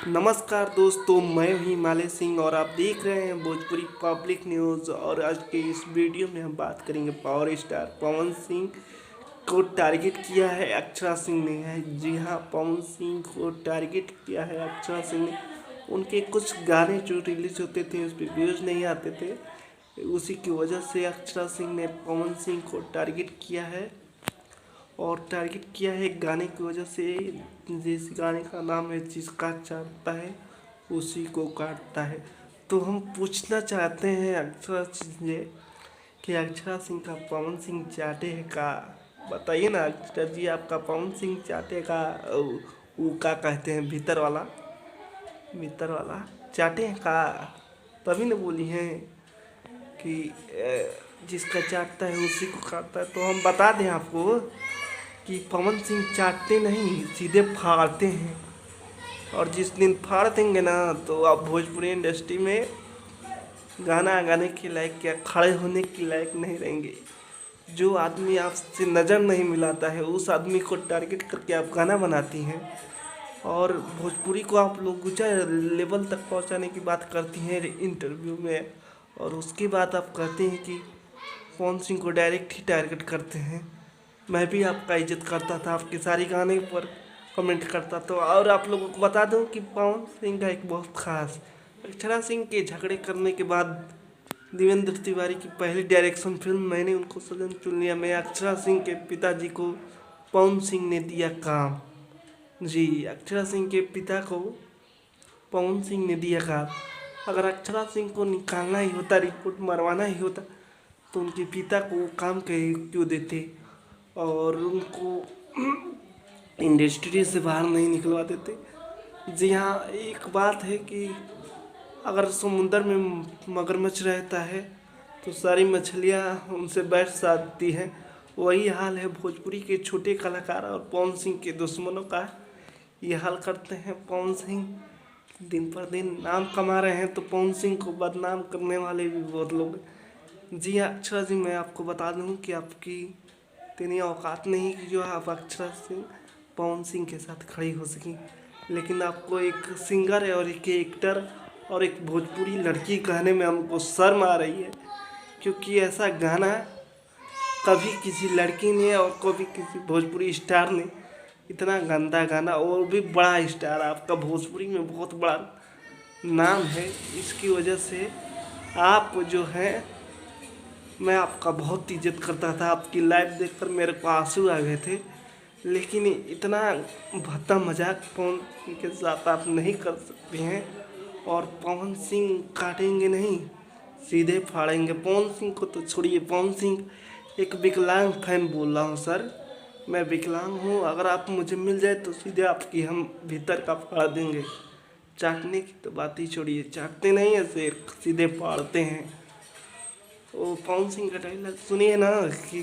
नमस्कार दोस्तों, मैं हूं हिमालय सिंह और आप देख रहे हैं भोजपुरी पब्लिक न्यूज़। और आज के इस वीडियो में हम बात करेंगे पावर स्टार पवन सिंह को टारगेट किया है अक्षरा सिंह ने। है जी हाँ, पवन सिंह को टारगेट किया है अक्षरा सिंह ने। उनके कुछ गाने जो रिलीज होते थे उस पर व्यूज़ नहीं आते थे, उसी की वजह से अक्षरा सिंह ने पवन सिंह को टारगेट किया है। और टारगेट किया है गाने की वजह से, जिस गाने का नाम है जिसका चाहता है उसी को काटता है। तो हम पूछना चाहते हैं अक्षरा से कि अक्षरा सिंह का पवन सिंह चाहते हैं का? बताइए ना अक्षरा जी, आपका पवन सिंह चाहते का वो का कहते हैं भीतर वाला चाहते हैं का? तभी न बोली हैं कि जिसका चाटता है उसी को काटता है। तो हम बता दें आपको कि पवन सिंह चाटते नहीं, सीधे फाड़ते हैं। और जिस दिन फाड़ देंगे ना तो आप भोजपुरी इंडस्ट्री में गाना गाने के लायक क्या खड़े होने के लायक नहीं रहेंगे। जो आदमी आपसे नज़र नहीं मिलाता है उस आदमी को टारगेट करके आप गाना बनाती हैं और भोजपुरी को आप लोग ऊंचा लेवल तक पहुंचाने की बात करती हैं इंटरव्यू में। और उसके बाद आप कहते हैं कि पवन सिंह को डायरेक्ट ही टारगेट करते हैं। मैं भी आपका इज्जत करता था, आपके सारे गाने पर कमेंट करता था। और आप लोगों को बता दूं कि पवन सिंह का एक बहुत खास, अक्षरा सिंह के झगड़े करने के बाद देवेंद्र तिवारी की पहली डायरेक्शन फिल्म मैंने उनको सजन चुन लिया में अक्षरा सिंह के पिताजी को पवन सिंह ने दिया काम। जी, अक्षरा सिंह के पिता को पवन सिंह ने दिया काम। अगर अक्षरा सिंह को निकालना ही होता, रिपोर्ट मरवाना ही होता, तो उनके पिता को काम क्यों देते और उनको इंडस्ट्री से बाहर नहीं निकलवा देते। जी हाँ, एक बात है कि अगर समुंदर में मगरमच्छ रहता है तो सारी मछलियाँ उनसे बैठ जाती हैं। वही हाल है भोजपुरी के छोटे कलाकार और पवन सिंह के दुश्मनों का। ये हाल करते हैं। पवन सिंह दिन पर दिन नाम कमा रहे हैं तो पवन सिंह को बदनाम करने वाले भी बहुत लोग हैं। जी हाँ अक्षरा जी, मैं आपको बता दूँ कि आपकी इतनी औकात नहीं कि जो आप अक्षरा सिंह पवन सिंह के साथ खड़ी हो सकें। लेकिन आपको एक सिंगर है और एक एक्टर और एक भोजपुरी लड़की कहने में हमको शर्म आ रही है, क्योंकि ऐसा गाना कभी किसी लड़की ने और कभी किसी भोजपुरी स्टार ने, इतना गंदा गाना, और भी बड़ा स्टार, आपका भोजपुरी में बहुत बड़ा नाम है। इसकी वजह से आप जो है, मैं आपका बहुत इज्जत करता था। आपकी लाइव देखकर मेरे को आंसू आ गए थे। लेकिन इतना भद्दा मजाक पवन सिंह के साथ आप नहीं कर सकते हैं। और पवन सिंह काटेंगे नहीं, सीधे फाड़ेंगे। पवन सिंह को तो छोड़िए, पवन सिंह एक विकलांग फैन बोल रहा हूँ सर, मैं विकलांग हूँ। अगर आप मुझे मिल जाए तो सीधे आपकी हम भीतर का फाड़ देंगे। चाटने की तो बात ही छोड़िए, चाटते नहीं है शेर, सीधे फाड़ते हैं। वो पवन सिंह का डायलॉग सुनिए ना कि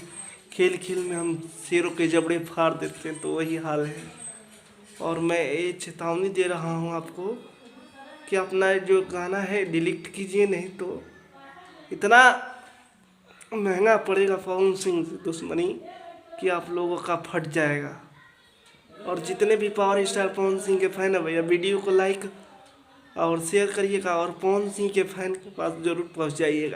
खेल खेल में हम शेरों के जबड़े फाड़ देते हैं, तो वही हाल है। और मैं ये चेतावनी दे रहा हूँ आपको कि अपना जो गाना है डिलीट कीजिए, नहीं तो इतना महंगा पड़ेगा पवन सिंह से दुश्मनी कि आप लोगों का फट जाएगा। और जितने भी पावर स्टार पवन सिंह के फैन है भैया, वीडियो को लाइक और शेयर करिएगा और पवन सिंह के फैन के पास ज़रूर पहुँच जाइएगा।